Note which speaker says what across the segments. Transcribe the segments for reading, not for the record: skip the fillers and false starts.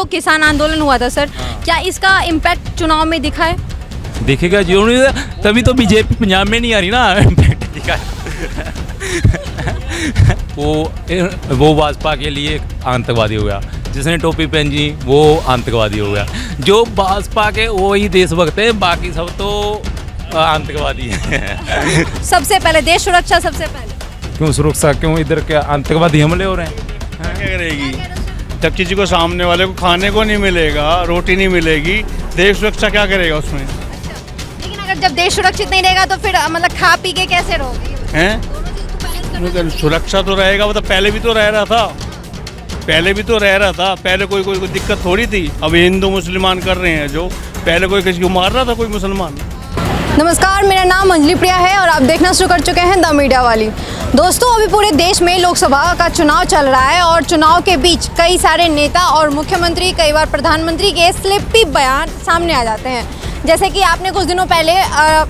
Speaker 1: जो किसान आंदोलन हुआ था सर, क्या इसका इम्पैक्ट चुनाव में दिखा है?
Speaker 2: दिखेगा जो नहीं, तभी तो बीजेपी पंजाब में नहीं आ रही ना। इम्पैक्ट दिखा वो भाजपा के लिए आतंकवादी हो गया, जिसने टोपी पहनी वो आतंकवादी हो गया। जो भाजपा के वो ही देशभक्त है, बाकी सब तो आतंकवादी है।
Speaker 1: सबसे पहले देश सुरक्षा, सबसे पहले
Speaker 2: क्यों सुरक्षा, क्यों इधर क्या आतंकवादी हमले हो रहे हैं?
Speaker 3: क्या करेगी जब किसी को सामने वाले को खाने को नहीं मिलेगा, रोटी नहीं मिलेगी, देश सुरक्षा क्या करेगा उसमें?
Speaker 1: लेकिन अगर जब देश सुरक्षित नहीं रहेगा तो फिर मतलब खा पी के कैसे रहोगे?
Speaker 3: हैं सुरक्षा तो रहेगा, वो तो पहले भी तो रह रहा था, पहले कोई दिक्कत थोड़ी थी। अब हिंदू मुसलमान कर रहे हैं जो, पहले कोई किसी को मार रहा था कोई मुसलमान?
Speaker 1: नमस्कार, मेरा नाम अंजलि प्रिया है और आप देखना शुरू कर चुके हैं द मीडिया वाली। दोस्तों, अभी पूरे देश में लोकसभा का चुनाव चल रहा है और चुनाव के बीच कई सारे नेता और मुख्यमंत्री, कई बार प्रधानमंत्री के स्लिपी बयान सामने आ जाते हैं। जैसे कि आपने कुछ दिनों पहले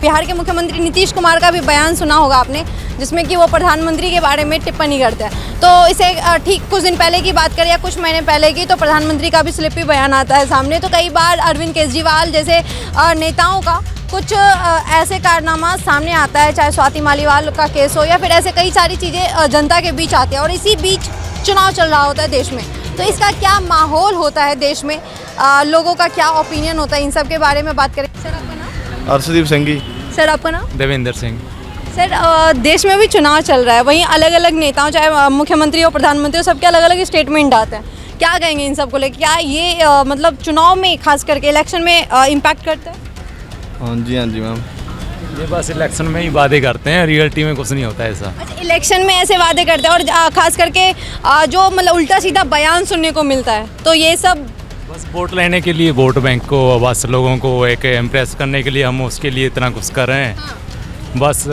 Speaker 1: बिहार के मुख्यमंत्री नीतीश कुमार का भी बयान सुना होगा आपने, जिसमें कि वो प्रधानमंत्री के बारे में टिप्पणी करते हैं। तो इसे ठीक कुछ दिन पहले की बात करें या कुछ महीने पहले की, तो प्रधानमंत्री का भी स्लिपी बयान आता है सामने। तो कई बार अरविंद केजरीवाल जैसे नेताओं का कुछ ऐसे कारनामा सामने आता है, चाहे स्वाति मालीवाल का केस हो या फिर ऐसे कई सारी चीज़ें जनता के बीच आती हैं और इसी बीच चुनाव चल रहा होता है देश में। तो इसका क्या माहौल होता है देश में, लोगों का क्या ओपिनियन होता है, इन सब के बारे में बात करें। सर आपका नाम?
Speaker 4: अर्शदीप सिंह।
Speaker 1: सर आपका नाम?
Speaker 2: देवेंद्र सिंह।
Speaker 1: सर, देश में भी चुनाव चल रहा है, वहीं अलग अलग नेताओं, चाहे मुख्यमंत्री हो, प्रधानमंत्री हो, सबके अलग अलग स्टेटमेंट आते हैं। क्या कहेंगे इन सब को लेकर? क्या ये मतलब चुनाव में खास करके इलेक्शन में इम्पैक्ट करता है?
Speaker 4: हाँ जी मैम।
Speaker 2: ये बस इलेक्शन में ही वादे करते हैं, रियलिटी में कुछ नहीं होता ऐसा।
Speaker 1: अच्छा, इलेक्शन में ऐसे वादे करते हैं और खास करके जो मतलब उल्टा सीधा बयान सुनने को मिलता है, तो ये सब
Speaker 2: बस वोट लेने के लिए, वोट बैंक को, बस लोगों को एक इम्प्रेस करने के लिए हम उसके लिए इतना कुछ कर रहे हैं।
Speaker 1: हाँ।
Speaker 2: बस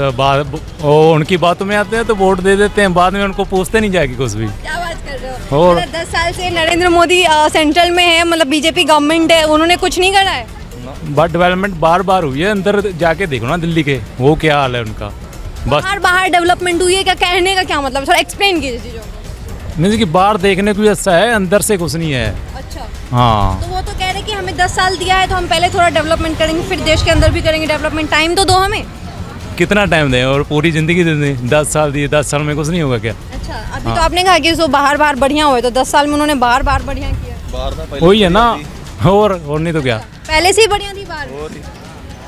Speaker 2: उनकी बातों में आते हैं तो वोट दे देते हैं, बाद में उनको पूछते नहीं जाएगी कुछ भी।
Speaker 1: क्या बात कर रहे हो?
Speaker 2: और
Speaker 1: 10 साल से नरेंद्र मोदी सेंट्रल में है, मतलब बीजेपी गवर्नमेंट है, उन्होंने कुछ नहीं करा है।
Speaker 2: बट डेवलपमेंट बार बार हुई है, अंदर जाके देखो ना दिल्ली के, वो क्या हाल है उनका। बस
Speaker 1: बाहर डेवलपमेंट हुई है, क्या कहने का क्या मतलब, थोड़ा एक्सप्लेन कीजिए चीजों को।
Speaker 2: नहीं कि बाहर देखने को भी अच्छा है, अंदर से कुछ नहीं है।
Speaker 1: अच्छा,
Speaker 2: हाँ,
Speaker 1: तो वो तो कह रहे कि हमें 10 साल दिया है तो हम पहले थोड़ा डेवलपमेंट करेंगे, फिर देश के अंदर भी करेंगे डेवलपमेंट। टाइम तो दो हमें।
Speaker 2: कितना टाइम दें और पूरी जिंदगी दे दें? 10 साल दिए, 10 साल में कुछ नहीं होगा क्या?
Speaker 1: अच्छा, अभी तो आपने कहा कि उसको बाहर बढ़िया हुए, तो 10 साल में उन्होंने बाहर बढ़िया किया।
Speaker 2: वही है ना, और नहीं तो क्या,
Speaker 1: पहले से ही बढ़िया थी बाहर।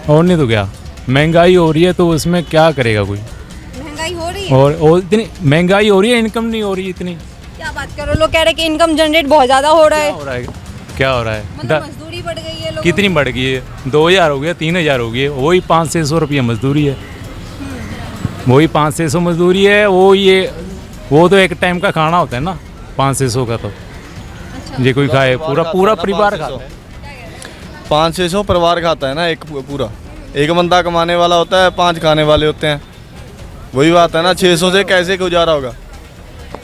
Speaker 2: और नहीं तो क्या। महंगाई हो रही है तो उसमें क्या करेगा कोई?
Speaker 1: महंगाई हो रही है
Speaker 2: और इतनी महंगाई हो रही है, इनकम नहीं हो रही इतनी।
Speaker 1: क्या बात करो, लोग कह रहे कि इनकम जनरेट बहुत ज्यादा हो रहा है।
Speaker 2: क्या हो रहा है?
Speaker 1: मतलब मजदूरी बढ़ गई है लोगों
Speaker 2: कितनी बढ़ गई है? 2000 हो गया, 3000 हो गई है, वही 500-600 रुपये मजदूरी है। वही 500-600 मजदूरी है, वो तो एक टाइम का खाना होता है ना 500-600 का। तो ये कोई खाए, पूरा परिवार खाता है।
Speaker 4: 500-600 परिवार खाता है ना, एक बंदा कमाने वाला होता है, 5 खाने वाले होते हैं। वही बात है ना, 600 से कैसे गुजारा होगा?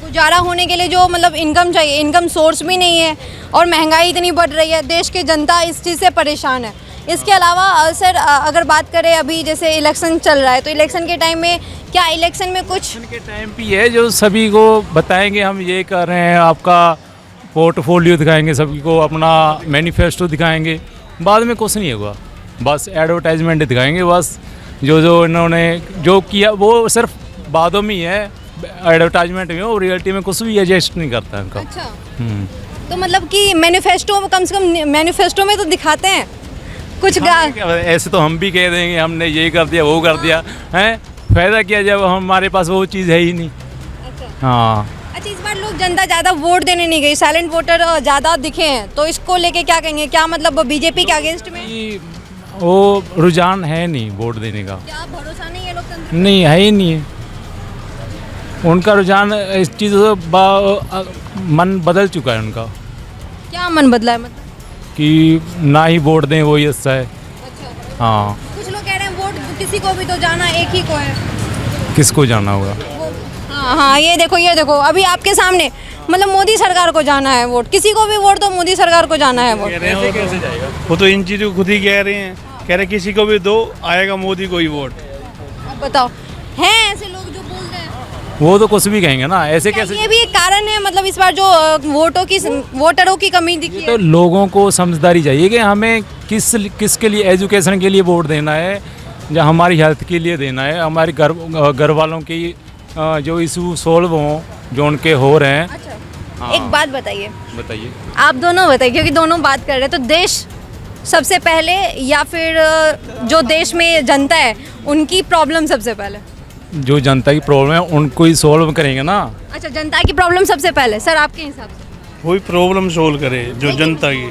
Speaker 1: गुजारा होने के लिए जो मतलब इनकम चाहिए, इनकम सोर्स भी नहीं है और महंगाई इतनी बढ़ रही है, देश की जनता इस चीज़ से परेशान है। इसके अलावा सर, अगर बात करें अभी जैसे इलेक्शन चल रहा है, तो इलेक्शन के टाइम में क्या इलेक्शन में कुछ
Speaker 2: के टाइम भी है जो सभी को बताएंगे हम ये कर रहे हैं, आपका पोर्टफोलियो दिखाएंगे, सभी को अपना मैनिफेस्टो दिखाएंगे, बाद में कुछ नहीं होगा। बस एडवर्टाइजमेंट दिखाएंगे, बस जो इन्होंने जो किया वो सिर्फ बातों में ही है, एडवर्टाइजमेंट में, और रियलिटी में कुछ भी एडजस्ट नहीं करता उनका।
Speaker 1: अच्छा, तो मतलब कि मैनिफेस्टो कम से कम मैनिफेस्टो में तो दिखाते हैं कुछ।
Speaker 2: ऐसे तो हम भी कह देंगे हमने ये कर दिया, वो कर दिया, हैं फायदा क्या जब हमारे पास वो चीज़ है ही नहीं।
Speaker 1: अच्छा,
Speaker 2: हाँ।
Speaker 1: अच्छा, इस बार लोग जनता ज़्यादा वोट देने नहीं गई, साइलेंट वोटर ज़्यादा दिखे हैं, तो इसको लेके क्या कहेंगे? क्या मतलब बीजेपी के अगेंस्ट में
Speaker 2: वो रुझान है नहीं वोट देने का?
Speaker 1: क्या भरोसा नहीं है लोकतंत्र?
Speaker 2: नहीं है ही नहीं है उनका रुझान, इस चीज़ से मन बदल चुका है उनका।
Speaker 1: क्या मन बदला है मतलब?
Speaker 2: कि ना ही वोट दें वही अच्छा है।
Speaker 1: अच्छा,
Speaker 2: हाँ,
Speaker 1: कुछ लोग कह रहे हैं वोट किसी को भी तो जाना एक ही को है।
Speaker 2: किसको जाना होगा?
Speaker 1: हाँ, ये देखो अभी आपके सामने मतलब मोदी सरकार को जाना है वोट, किसी को भी वोट तो मोदी सरकार को जाना है वोट।
Speaker 3: कैसे जाएगा? वो तो इन चीज़ों को खुद ही कह रहे हैं, कह रहे किसी को भी दो, आएगा मोदी को ही वोट।
Speaker 1: अब बताओ, हैं ऐसे लोग जो बोल रहे हैं?
Speaker 2: वो तो कुछ भी कहेंगे ना, ऐसे
Speaker 1: क्या
Speaker 2: कैसे।
Speaker 1: ये भी एक कारण है, मतलब इस बार जो वोटरों की कमी दिखी
Speaker 2: तो
Speaker 1: है?
Speaker 2: लोगों को समझदारी चाहिए कि हमें किसके लिए, एजुकेशन के लिए वोट देना है, या हमारी हेल्थ के लिए देना है, हमारे घर वालों की जो इशू सॉल्व हों जो उनके हो रहे हैं।
Speaker 1: अच्छा, एक बात बताइए,
Speaker 2: बताइए।
Speaker 1: आप दोनों बताइए, क्योंकि दोनों बात कर रहे हैं, तो देश सबसे पहले या फिर जो देश में जनता है उनकी प्रॉब्लम सबसे पहले?
Speaker 2: जो जनता की प्रॉब्लम है उनको ही सॉल्व करेंगे ना।
Speaker 1: अच्छा, जनता की प्रॉब्लम सबसे पहले, सर आपके हिसाब से?
Speaker 3: कोई प्रॉब्लम सोल्व करे जो जनता की।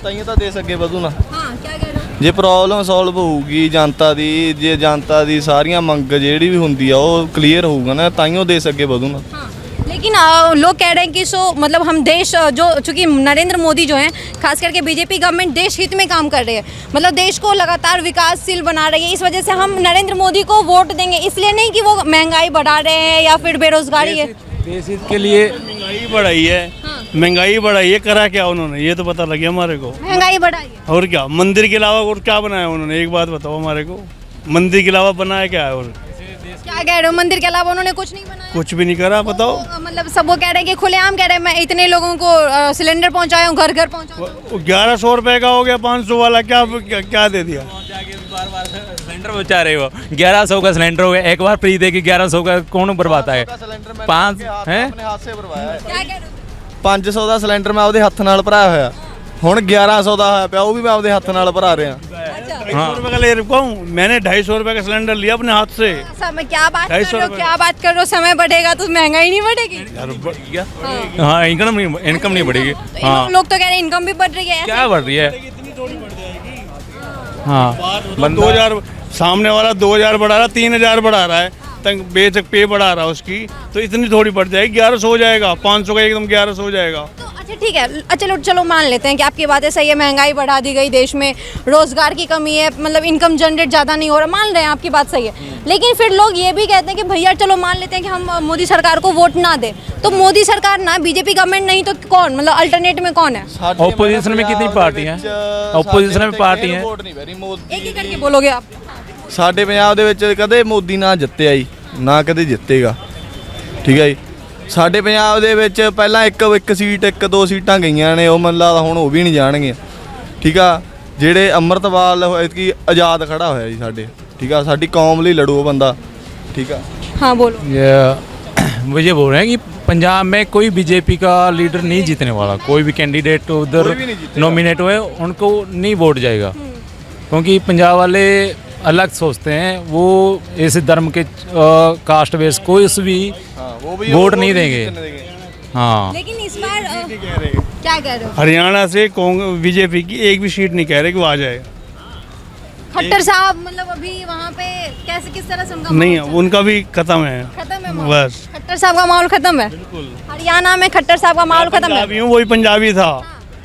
Speaker 4: ਤਾਈਂ ਤਾਂ ਦੇਸ਼ ਅੱਗੇ ਵਧੂ ਨਾ।
Speaker 1: हाँ, क्या कह रहे हो?
Speaker 4: ਜੇ ਪ੍ਰੋਬਲਮ ਸੋਲਵ ਹੋਊਗੀ ਜਨਤਾ ਦੀ, ਜੇ ਜਨਤਾ ਦੀ ਸਾਰੀਆਂ ਮੰਗ ਜਿਹੜੀ ਵੀ ਹੁੰਦੀ ਆ ਉਹ ਕਲੀਅਰ ਹੋਊਗਾ ਨਾ, ਤਾਈਓ ਦੇਸ਼ ਅੱਗੇ ਵਧੂ ਨਾ।
Speaker 1: हाँ, लेकिन लोग कह रहे हैं कि मतलब हम देश जो चूंकि नरेंद्र मोदी जो हैं, खास करके बीजेपी गवर्नमेंट देश हित में काम कर रही है, मतलब देश को लगातार विकासशील बना रही है, इस वजह से हम नरेंद्र मोदी को वोट देंगे, इसलिए नहीं कि वो महंगाई बढ़ा रहे हैं या फिर बेरोजगारी है।
Speaker 2: देश हित के लिए
Speaker 3: महंगाई बढ़ाई है, महंगाई बढ़ाई है, करा क्या उन्होंने ये तो पता लगे हमारे को।
Speaker 1: महंगाई बढ़ाई है।
Speaker 3: और क्या मंदिर के अलावा और क्या बनाया उन्होंने, एक बात बताओ हमारे को। मंदिर के अलावा बनाया क्या है? और
Speaker 1: क्या कह रहे हो? मंदिर के अलावा उन्होंने कुछ नहीं बनाया?
Speaker 3: कुछ भी नहीं करा, बताओ।
Speaker 1: मतलब सब वो कह रहे हैं कि खुलेआम कह रहे हैं मैं इतने लोगों को सिलेंडर पहुंचाया हूँ, घर घर पहुंचाया हूँ।
Speaker 3: 1100 रुपए का हो गया, 500 वाला क्या दे दिया?
Speaker 2: सिलेंडर बचा रहे हो, 1100 का सिलेंडर हो गया, एक बार फ्री दे के 1100 का कौन बर्बादा है? 5 हैं?
Speaker 4: ਆਪਣੇ ਹੱਥ ਸੇ ਭਰਵਾਇਆ ਹੈ।
Speaker 1: क्या कह रहे हो?
Speaker 4: 500 ਦਾ ਸਿਲੰਡਰ ਮੈਂ ਆਪਦੇ ਹੱਥ ਨਾਲ ਭਰਾਇਆ ਹੋਇਆ, ਹੁਣ 1100 ਦਾ ਹੋਇਆ ਪਿਆ, ਉਹ ਵੀ ਮੈਂ ਆਪਦੇ ਹੱਥ ਨਾਲ ਭਰਾ ਰਿਹਾ।
Speaker 3: 250 रुपए का ले रखा हूँ मैंने, 250 रुपए का सिलेंडर लिया अपने हाथ से।
Speaker 1: समय क्या बात कर
Speaker 3: 250
Speaker 1: रहे हो?
Speaker 3: रुपए।
Speaker 1: क्या बात कर रहे हो? समय बढ़ेगा तो महंगाई नहीं बढ़ेगी?
Speaker 2: हाँ, इनकम नहीं बढ़ेगी।
Speaker 1: तो
Speaker 2: हाँ,
Speaker 1: लोग तो कह रहे हैं इनकम भी बढ़ रही है।
Speaker 2: क्या बढ़ रही है? हाँ,
Speaker 3: 2000 सामने वाला 2000 बढ़ा रहा, 3000 बढ़ा रहा है, तक बेचक पे बढ़ा रहा है उसकी, तो इतनी थोड़ी बढ़ जाएगी। 1100 हो जाएगा, 500 का एकदम 1100 हो जाएगा।
Speaker 1: तो अच्छा ठीक है, चलो मान लेते हैं कि आपकी बातें सही है, महंगाई बढ़ा दी गई, देश में रोजगार की कमी है, मतलब इनकम जनरेट ज़्यादा नहीं हो रहा, मान रहे हैं आपकी बात सही है, लेकिन फिर लोग ये भी कहते हैं कि भैया चलो मान लेते हैं कि हम मोदी सरकार को वोट ना दें, तो मोदी सरकार ना, बीजेपी गवर्नमेंट नहीं तो कौन, मतलब अल्टरनेट में कौन है?
Speaker 2: ऑपोजिशन में कितनी पार्टी हैं? ऑपोजिशन में पार्टी हैं।
Speaker 4: ਵੋਟ ਨਹੀਂ ਪੈਣੀ ਮੋਦੀ।
Speaker 1: एक एक करके बोलोगे आप।
Speaker 4: ਸਾਡੇ ਪੰਜਾਬ ਦੇ ਵਿੱਚ ਕਦੇ ਮੋਦੀ ਨਾ ਜਿੱਤਿਆ ਜੀ, ਨਾ ਕਦੇ ਜਿੱਤੇਗਾ, ਠੀਕ ਹੈ ਜੀ। ਸਾਡੇ ਪੰਜਾਬ ਦੇ ਵਿੱਚ ਪਹਿਲਾਂ ਇੱਕ ਸੀਟ 1-2 ਸੀਟਾਂ ਗਈਆਂ ਨੇ, ਉਹ ਮੈਨੂੰ ਲੱਗਦਾ ਹੁਣ ਉਹ ਵੀ ਨਹੀਂ ਜਾਣਗੀਆਂ, ਠੀਕ ਆ। ਜਿਹੜੇ ਅੰਮ੍ਰਿਤਪਾਲ ਐਤਕੀ ਆਜ਼ਾਦ ਖੜਾ ਹੋਇਆ ਜੀ ਸਾਡੇ, ਠੀਕ ਆ, ਸਾਡੀ ਕੌਮ ਲਈ ਲੜੂ ਉਹ ਬੰਦਾ, ਠੀਕ ਆ।
Speaker 1: हाँ बोलो।
Speaker 2: वो ये बोल रहे हैं कि पंजाब में कोई बीजेपी का लीडर नहीं जीतने वाला, कोई भी कैंडिडेट उधर
Speaker 4: कोई भी नहीं जीतेगा।
Speaker 2: नॉमिनेट हुए उनको नहीं वोट जाएगा, क्योंकि पंजाब वाले अलग सोचते हैं, वो ऐसे धर्म के कास्ट बेस कोई भी
Speaker 4: वो
Speaker 2: वोट नहीं देंगे। हाँ,
Speaker 1: लेकिन इस बार क्या कह रहे हो?
Speaker 3: हरियाणा से बीजेपी की एक भी सीट नहीं कह रहे कि वो आ जाएगा।
Speaker 1: खट्टर साहब मतलब अभी वहाँ पे कैसे किस तरह से उनका
Speaker 3: नहीं,
Speaker 1: माहौल चल
Speaker 3: उनका भी खत्म है।
Speaker 1: खत्म है माहौल?
Speaker 3: बस
Speaker 1: खट्टर साहब का माहौल खत्म है? हरियाणा में खट्टर साहब का माहौल खत्म है?
Speaker 3: पंजाबी हूँ, वही पंजाबी था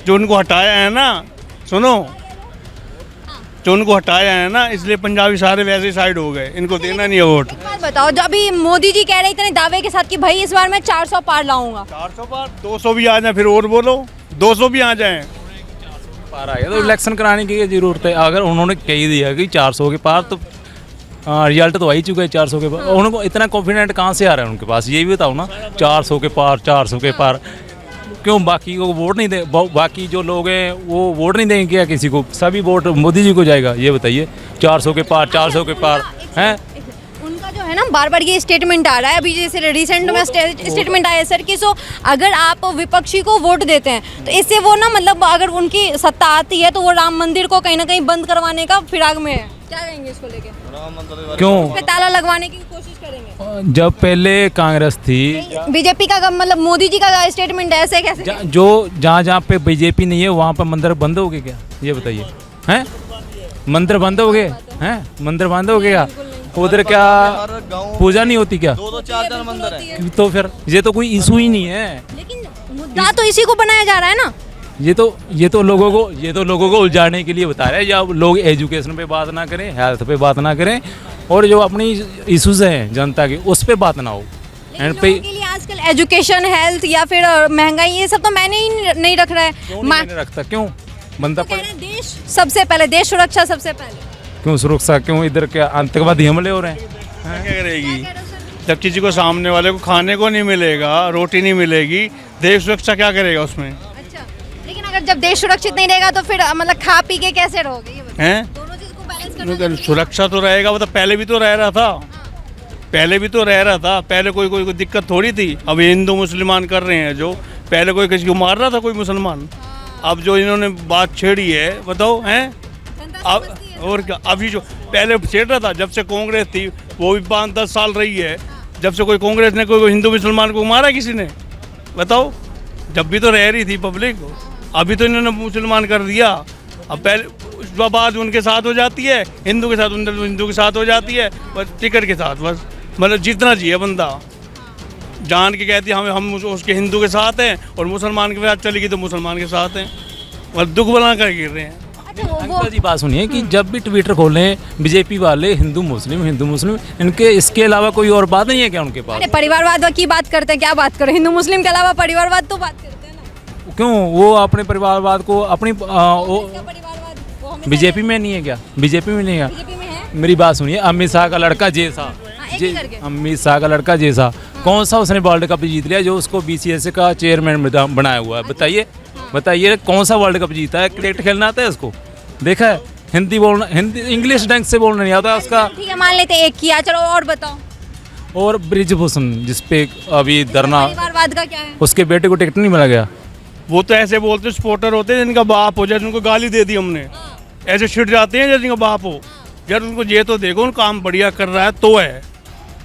Speaker 3: जो उनको हटाया है ना, सुनो, जो उनको हटाया है ना, इसलिए पंजाबी सारे वैसे साइड हो गए, इनको देना नहीं है वोट।
Speaker 1: एक बात बताओ, जो अभी मोदी जी कह रहे इतने दावे के साथ कि भाई इस बार मैं 400 पार लाऊंगा,
Speaker 3: 400 पार, 200 भी आ जाए, फिर और बोलो 200 भी आ जाए।
Speaker 2: पार आ गया तो इलेक्शन कराने की जरूरत है। अगर उन्होंने कह दिया कि 400 के पार, तो रिजल्ट तो आ ही चुका है 400 के पार। उनको इतना कॉन्फिडेंट कहाँ से आ रहा है उनके पास, ये भी बताओ ना। 400 के पार, 400 के पार क्यों? बाकी को वोट नहीं दे, बाकी जो लोग हैं वो वोट नहीं देंगे क्या किसी को? सभी वोट मोदी जी को जाएगा, ये बताइए। 400 के पार, 400 के पार हैं।
Speaker 1: उनका जो है ना बार बार ये स्टेटमेंट आ रहा है, अभी जैसे रिसेंट में स्टेटमेंट आया है सर कि अगर आप विपक्षी को वोट देते हैं तो इससे वो ना, मतलब अगर उनकी सत्ता आती है तो वो राम मंदिर को कहीं ना कहीं बंद करवाने का फिराक में है। क्या कहेंगे इसको लेके?
Speaker 2: क्यों?
Speaker 1: पे ताला लगवाने की कोशिश करेंगे?
Speaker 2: जब पहले कांग्रेस थी,
Speaker 1: बीजेपी का मतलब मोदी जी का स्टेटमेंट है, ऐसे कैसे?
Speaker 2: जो जहाँ पे बीजेपी नहीं है वहाँ पर मंदिर बंद हो गए क्या, ये बताइए? हैं, मंदिर बंद हो गए हैं? मंदिर बंद हो गया, उधर क्या पूजा नहीं होती क्या?
Speaker 4: 2-4 मंदिर है।
Speaker 2: तो फिर ये तो कोई इशू ही नहीं है।
Speaker 1: लेकिन मुद्दा तो इसी को बनाया जा रहा है ना।
Speaker 2: ये तो लोगों को उलझाने के लिए बता रहे हैं, या लोग एजुकेशन पे बात ना करें, हेल्थ पे बात ना करें, और जो अपनी इश्यूज हैं जनता के उस पे बात ना हो।
Speaker 1: लेकिन लोगों के लिए आजकल एजुकेशन, हेल्थ या फिर महंगाई, ये सब तो मैंने ही नहीं रख रहा है।
Speaker 2: क्यों नहीं मैंने रखता? क्यों बंदा
Speaker 1: तो कह रहे हैं देश सबसे पहले, देश सुरक्षा सबसे पहले।
Speaker 2: क्यों सुरक्षा? क्यों? इधर क्या आतंकवादी हमले हो रहे हैं?
Speaker 3: क्या करेगी? जब किसी को सामने वाले को खाने को नहीं मिलेगा, रोटी नहीं मिलेगी, देश सुरक्षा क्या करेगा उसमें?
Speaker 1: अच्छा, लेकिन अगर जब देश सुरक्षित नहीं रहेगा तो फिर मतलब खा पी के कैसे रहोगे ये बताओ?
Speaker 3: हैं?
Speaker 1: दोनों चीज को बैलेंस करना
Speaker 3: सुरक्षा तो रहेगा, वो तो पहले भी तो रह रहा था, पहले भी तो रह रहा था, पहले कोई दिक्कत थोड़ी थी। अब हिंदू मुसलमान कर रहे हैं जो, पहले कोई किसी को मार रहा था कोई मुसलमान? अब जो इन्होंने बात छेड़ी है, बताओ हैं? अब और क्या, अभी जो पहले छेड़ रहा था, जब से कांग्रेस थी वो भी 5-10 साल रही है, जब से कोई कांग्रेस ने कोई हिंदू मुसलमान को मारा किसी ने? बताओ, जब भी तो रह रही थी पब्लिक, अभी तो इन्होंने मुसलमान कर दिया। अब पहले उसके बाद उनके साथ हो जाती है, हिंदू के साथ हिंदू के साथ हो जाती है, बस टिकट के साथ, बस मतलब जीतना चाहिए बंदा, जान के कहती है हम उसके हिंदू के साथ हैं और मुसलमान के साथ चलेगी तो मुसलमान के साथ हैं, बस दुख बना कर गिर रहे हैं।
Speaker 1: अच्छा वो
Speaker 2: अंकल जी बात सुनिए कि जब भी ट्विटर खोलें बीजेपी वाले हिंदू मुस्लिम, इनके इसके अलावा कोई और बात नहीं है क्या उनके पास?
Speaker 1: अरे परिवारवाद की बात करते हैं, क्या बात करें? हिंदू मुस्लिम के अलावा परिवारवाद तो बात करते हैं ना।
Speaker 2: क्यों वो अपने परिवारवाद को अपनी
Speaker 1: इसका परिवारवाद वो हमेशा
Speaker 2: बीजेपी में नहीं है क्या? बीजेपी में नहीं है?
Speaker 1: बीजेपी में है।
Speaker 2: मेरी बात सुनिए, अमित शाह का लड़का जैसा,
Speaker 1: एक ही करके।
Speaker 2: अमित शाह का लड़का जैसा कौन सा उसने वर्ल्ड कप जीत लिया जो उसको BCS का चेयरमैन बनाया हुआ है? बताइए कौन सा वर्ल्ड कप जीता है? क्रिकेट खेलना आता है उसको? देखा है? हिंदी बोलना, हिंदी इंग्लिश ढंग से बोलना नहीं आता उसका।
Speaker 1: ठीक है, मान लेते हैं एक किया, चलो और बताओ।
Speaker 2: और ब्रिजभूषण जिसपे अभी धरना,
Speaker 1: परिवारवाद का क्या है?
Speaker 2: उसके बेटे को टिकट नहीं मिला गया।
Speaker 3: वो तो ऐसे बोलते सपोर्टर होते हैं जिनका बाप हो, जैसे उनको गाली दे दी हमने, ऐसे छिड़ जाते हैं जैसे जिनका बाप हो। यार उनको ये तो देखो, उन काम बढ़िया कर रहा है तो है,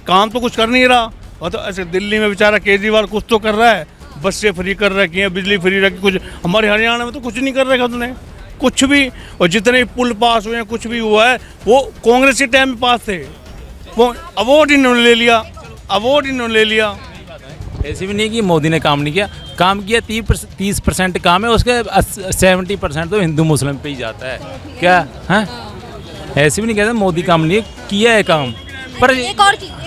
Speaker 3: काम तो कुछ कर नहीं रहा। और तो ऐसे दिल्ली में बेचारा केजरीवाल कुछ तो कर रहा है, बसें फ्री कर रखी हैं, बिजली फ्री रखी, कुछ हमारे हरियाणा में तो कुछ नहीं कर रखा उसने, कुछ भी। और जितने पुल पास हुए हैं, कुछ भी हुआ है, वो कांग्रेस के टाइम में पास थे, वो अवार्ड इन्होंने ले लिया, अवार्ड इन्होंने ले लिया।
Speaker 2: ऐसे भी नहीं कि मोदी ने काम नहीं किया, काम किया 30% काम है, उसके 70% तो हिंदू मुस्लिम पे ही जाता है क्या है? ऐसे भी नहीं कहते मोदी काम नहीं किया है काम। पर
Speaker 1: एक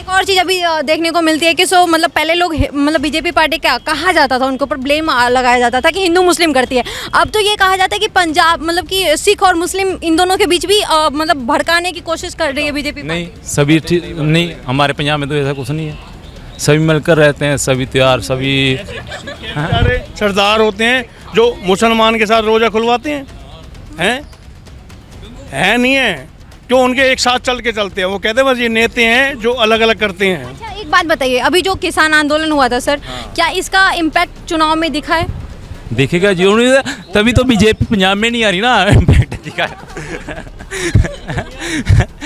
Speaker 1: और चीज अभी देखने को मिलती है कि मतलब पहले लोग मतलब बीजेपी पार्टी क्या कहा जाता था, उनके ऊपर ब्लेम लगाया जाता था कि हिंदू मुस्लिम करती है। अब तो ये कहा जाता है कि पंजाब मतलब कि सिख और मुस्लिम इन दोनों के बीच भी मतलब भड़काने की कोशिश कर रही है बीजेपी।
Speaker 2: नहीं, सभी नहीं, हमारे पंजाब में तो ऐसा कुछ नहीं है, सभी मिलकर रहते हैं, सभी त्योहार, सभी
Speaker 3: सारे सरदार होते हैं जो मुसलमान के साथ रोजा खुलवाते हैं, है नहीं है क्यों? उनके एक साथ चल के चलते हैं, वो कहते हैं बस ये नेते हैं जो अलग अलग करते हैं।
Speaker 1: अच्छा एक बात बताइए, अभी जो किसान आंदोलन हुआ था सर, क्या इसका इम्पैक्ट चुनाव में दिखा है?
Speaker 2: दिखेगा जी, तभी तो बीजेपी पंजाब में नहीं आ रही ना, इम्पैक्ट दिखा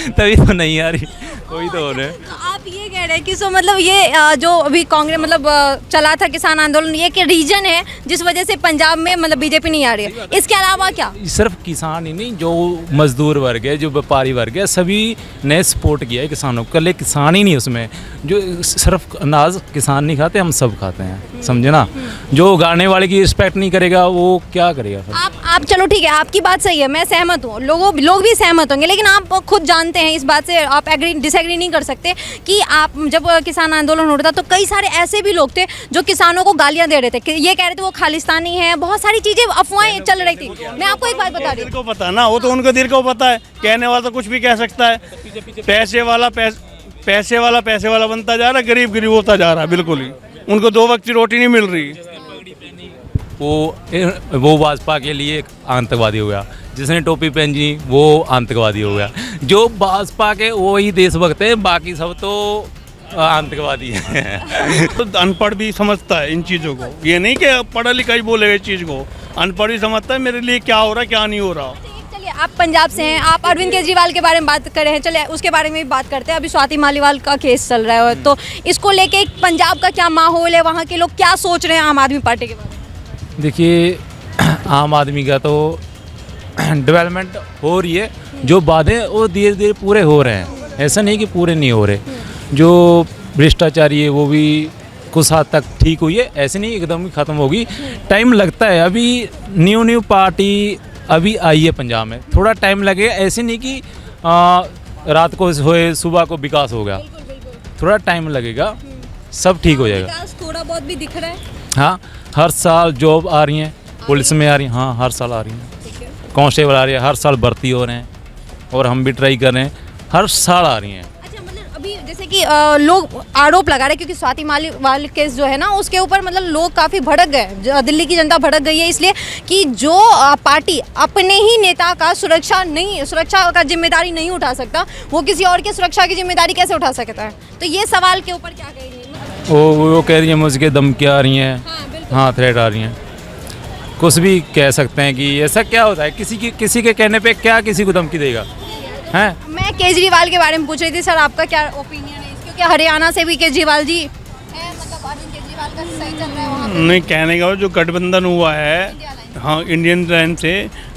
Speaker 2: तभी तो नहीं आ रही, कोई तो हो रहे।
Speaker 1: तो आप ये कह रहे हैं कि सो मतलब ये जो अभी कांग्रेस मतलब चला था किसान आंदोलन, ये कि रीजन है जिस वजह से पंजाब में मतलब बीजेपी नहीं आ रही है, इसके अलावा क्या?
Speaker 2: सिर्फ किसान ही नहीं, जो मजदूर वर्ग है, जो व्यापारी वर्ग है, सभी ने सपोर्ट किया है किसानों को। कल किसान ही नहीं उसमें, जो सिर्फ अनाज किसान नहीं खाते, हम सब खाते हैं, समझे ना? जो उगाने वाले की रिस्पेक्ट नहीं करेगा वो क्या करेगा फिर?
Speaker 1: आप चलो ठीक है, आपकी बात सही है, मैं सहमत हूँ, लोग भी सहमत होंगे, लेकिन आप खुद जानते हैं इस बात से, आप डिसएग्री नहीं कर सकते कि आप जब किसान आंदोलन हो रहा था तो कई सारे ऐसे भी लोग थे जो किसानों को गालियां दे रहे थे, कि ये कह रहे थे वो खालिस्तानी है, बहुत सारी चीजें अफवाहें चल रही थी। मैं आपको एक बात बता रही हूँ,
Speaker 3: को पता ना, वो तो उनके दिल को पता है, कहने वाला तो कुछ भी कह सकता है। पैसे वाला पैसे वाला बनता जा रहा है, गरीब गरीब होता जा रहा है, बिल्कुल ही उनको 2 वक्त की रोटी नहीं मिल रही।
Speaker 2: वो भाजपा के लिए एक आतंकवादी हो गया, जिसने टोपी पहनी वो आतंकवादी हो गया। जो भाजपा के वो ही देशभक्त हैं, बाकी सब तो आतंकवादी हैं।
Speaker 3: तो अनपढ़ भी समझता है इन चीज़ों को, ये नहीं कि पढ़ा लिखा ही बोलेगा इस चीज़ को, अनपढ़ भी समझता है मेरे लिए क्या हो रहा है क्या नहीं हो रहा।
Speaker 1: चलिए आप पंजाब से हैं, आप अरविंद केजरीवाल के बारे में बात कर रहे हैं, चलिए उसके बारे में भी बात करते हैं। अभी स्वाति मालीवाल का केस चल रहा है, तो इसको लेके पंजाब का क्या माहौल है, वहाँ के लोग क्या सोच रहे हैं आम आदमी पार्टी के बारे में?
Speaker 2: देखिए, आम आदमी का तो डेवलपमेंट हो रही है, जो वादे वो धीरे धीरे पूरे हो रहे हैं, ऐसा नहीं कि पूरे नहीं हो रहे। जो भ्रष्टाचारी है वो भी कुछ हद तक ठीक हुई है, ऐसे नहीं एकदम ही ख़त्म होगी, टाइम लगता है। अभी न्यू पार्टी अभी आई है पंजाब में, थोड़ा टाइम लगेगा, ऐसे नहीं कि रात को होए सुबह को विकास हो गया, थोड़ा टाइम लगेगा, सब ठीक हो जाएगा।
Speaker 1: विकास थोड़ा बहुत भी दिख रहा है।
Speaker 2: हाँ, हर साल जॉब आ रही हैं, पुलिस में आ रही हैं, हाँ हर साल आ रही हैं, कांस्टेबल आ रही है, हर साल भर्ती हो रहे हैं, और हम भी ट्राई कर रहे हैं, हर साल आ रही हैं।
Speaker 1: अच्छा मतलब अभी जैसे कि लोग आरोप लगा रहे हैं क्योंकि स्वाति मालिवाल केस जो है ना उसके ऊपर मतलब लोग काफ़ी भड़क गए, दिल्ली की जनता भड़क गई है इसलिए कि जो पार्टी अपने ही नेता का सुरक्षा का जिम्मेदारी नहीं उठा सकता, वो किसी और के सुरक्षा की जिम्मेदारी कैसे उठा सकता है? तो ये सवाल के ऊपर क्या कहेंगे?
Speaker 2: वो कह रही है मुझे धमकियाँ आ रही हैं, हाँ थ्रेट आ रही हैं, कुछ भी कह सकते हैं कि ऐसा क्या होता है, किसी के कहने पे क्या किसी को धमकी देगा हैं?
Speaker 1: मैं केजरीवाल के बारे में पूछ रही थी, सर आपका क्या ओपिनियन है? क्योंकि हरियाणा से भी केजरीवाल जी है, मतलब अरविंद केजरीवाल का सही चल रहा है वहाँ पे।
Speaker 3: नहीं, कहने का जो गठबंधन हुआ है, हाँ इंडियन लाइन से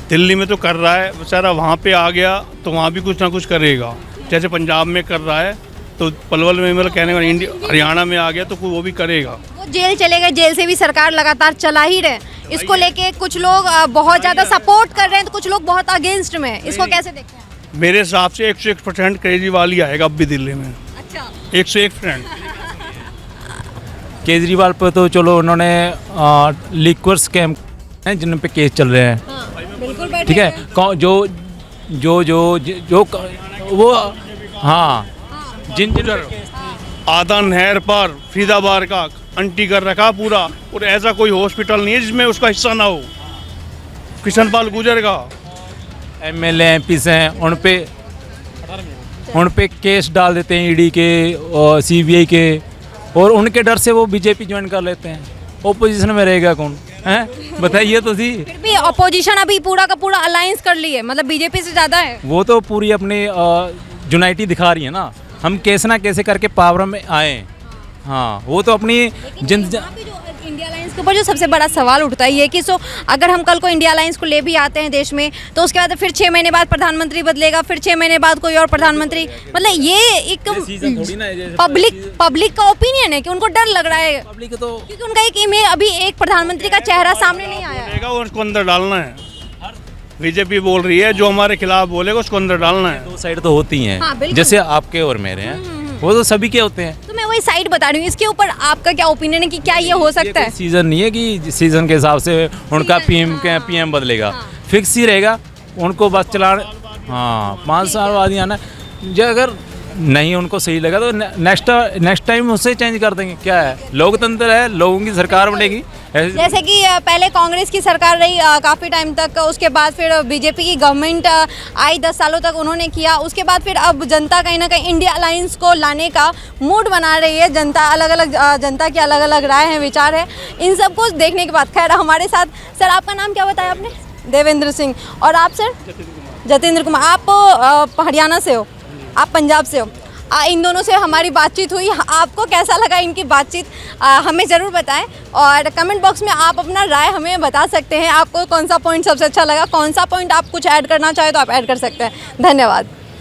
Speaker 3: दिल्ली में तो कर रहा है बेचारा, वहाँ पे आ गया तो वहाँ भी कुछ ना कुछ करेगा, जैसे पंजाब में कर रहा है तो पलवल में मतलब कहने का हरियाणा में आ गया तो वो भी करेगा।
Speaker 1: वो जेल चले गए, जेल से भी सरकार लगातार चला ही रहे, इसको लेके कुछ लोग बहुत ज़्यादा सपोर्ट कर रहे हैं तो कुछ लोग बहुत अगेंस्ट में, इसको कैसे देखते हैं?
Speaker 3: मेरे हिसाब से 101% केजरीवाल ही आएगा अब भी दिल्ली में।
Speaker 1: अच्छा,
Speaker 3: 101%।
Speaker 2: केजरीवाल पर तो चलो उन्होंने लिक्वर स्कैम हैं जिन पे केस चल रहे हैं,
Speaker 1: बिल्कुल
Speaker 2: ठीक है, जो जो जो जो वो हाँ जिन
Speaker 3: आधा नहर पर फरीदाबाद का अंटी कर रखा पूरा, और ऐसा कोई हॉस्पिटल नहीं है जिसमें उसका हिस्सा ना हो। किशनपाल गुर्जर का
Speaker 2: एमएलए एमपीस हैं, उन पे केस डाल देते हैं ईडी के और सीबीआई के, और उनके डर से वो बीजेपी ज्वाइन कर लेते हैं। ओपोजिशन में रहेगा कौन हैं, बताइए तो सी।
Speaker 1: फिर भी अपोजिशन अभी पूरा का पूरा अलायंस कर ली है, मतलब बीजेपी से ज़्यादा है।
Speaker 2: वो तो पूरी अपनी यूनाइटी दिखा रही है ना, हम कैसे ना कैसे करके पावर में आए, हाँ वो तो अपनी
Speaker 1: इंडिया अलायंस के ऊपर जो सबसे बड़ा सवाल उठता है ये कि अगर हम कल को इंडिया अलायंस को ले भी आते हैं देश में तो उसके बाद फिर 6 महीने बाद प्रधानमंत्री बदलेगा, फिर 6 महीने बाद कोई और प्रधानमंत्री, मतलब ये एक पब्लिक का ओपिनियन है कि उनको डर लग रहा है,
Speaker 2: पब्लिक तो
Speaker 1: क्योंकि उनका एक इमेज अभी एक प्रधानमंत्री का चेहरा सामने नहीं आया है।
Speaker 3: उसको अंदर डालना है, बीजेपी बोल रही है जो हमारे खिलाफ बोलेगा उसको अंदर डालना है।
Speaker 2: दो साइड तो होती हैं,
Speaker 1: हाँ, बिल्कुल।
Speaker 2: जैसे आपके और मेरे हैं, वो तो सभी के होते हैं।
Speaker 1: तो मैं वही साइड बता रही हूँ, इसके ऊपर आपका क्या ओपिनियन है कि क्या ये हो सकता है?
Speaker 2: सीजन नहीं है कि सीजन के हिसाब से उनका पीएम बदलेगा, फिक्स ही रहेगा उनको बस चलाना, हाँ 5 साल बाद ही आना। जो अगर नहीं उनको सही लगा तो नेक्स्ट टाइम उससे चेंज कर देंगे, क्या है, लोकतंत्र है, लोगों की सरकार बनेगी।
Speaker 1: जैसे कि पहले कांग्रेस की सरकार रही काफ़ी टाइम तक, उसके बाद फिर बीजेपी की गवर्नमेंट आई, 10 सालों तक उन्होंने किया, उसके बाद फिर अब जनता कहीं ना कहीं इंडिया अलायंस को लाने का मूड बना रही है। जनता की अलग अलग राय है, विचार है, इन सब को देखने के बाद खैर हमारे साथ सर, आपका नाम क्या बताया आपने? देवेंद्र सिंह। और आप सर? जतेंद्र कुमार। आप हरियाणा से हो, आप पंजाब से हो। इन दोनों से हमारी बातचीत हुई, आपको कैसा लगा इनकी बातचीत हमें ज़रूर बताएं, और कमेंट बॉक्स में आप अपना राय हमें बता सकते हैं। आपको कौन सा पॉइंट सबसे अच्छा लगा, कौन सा पॉइंट आप कुछ ऐड करना चाहे तो आप ऐड कर सकते हैं। धन्यवाद।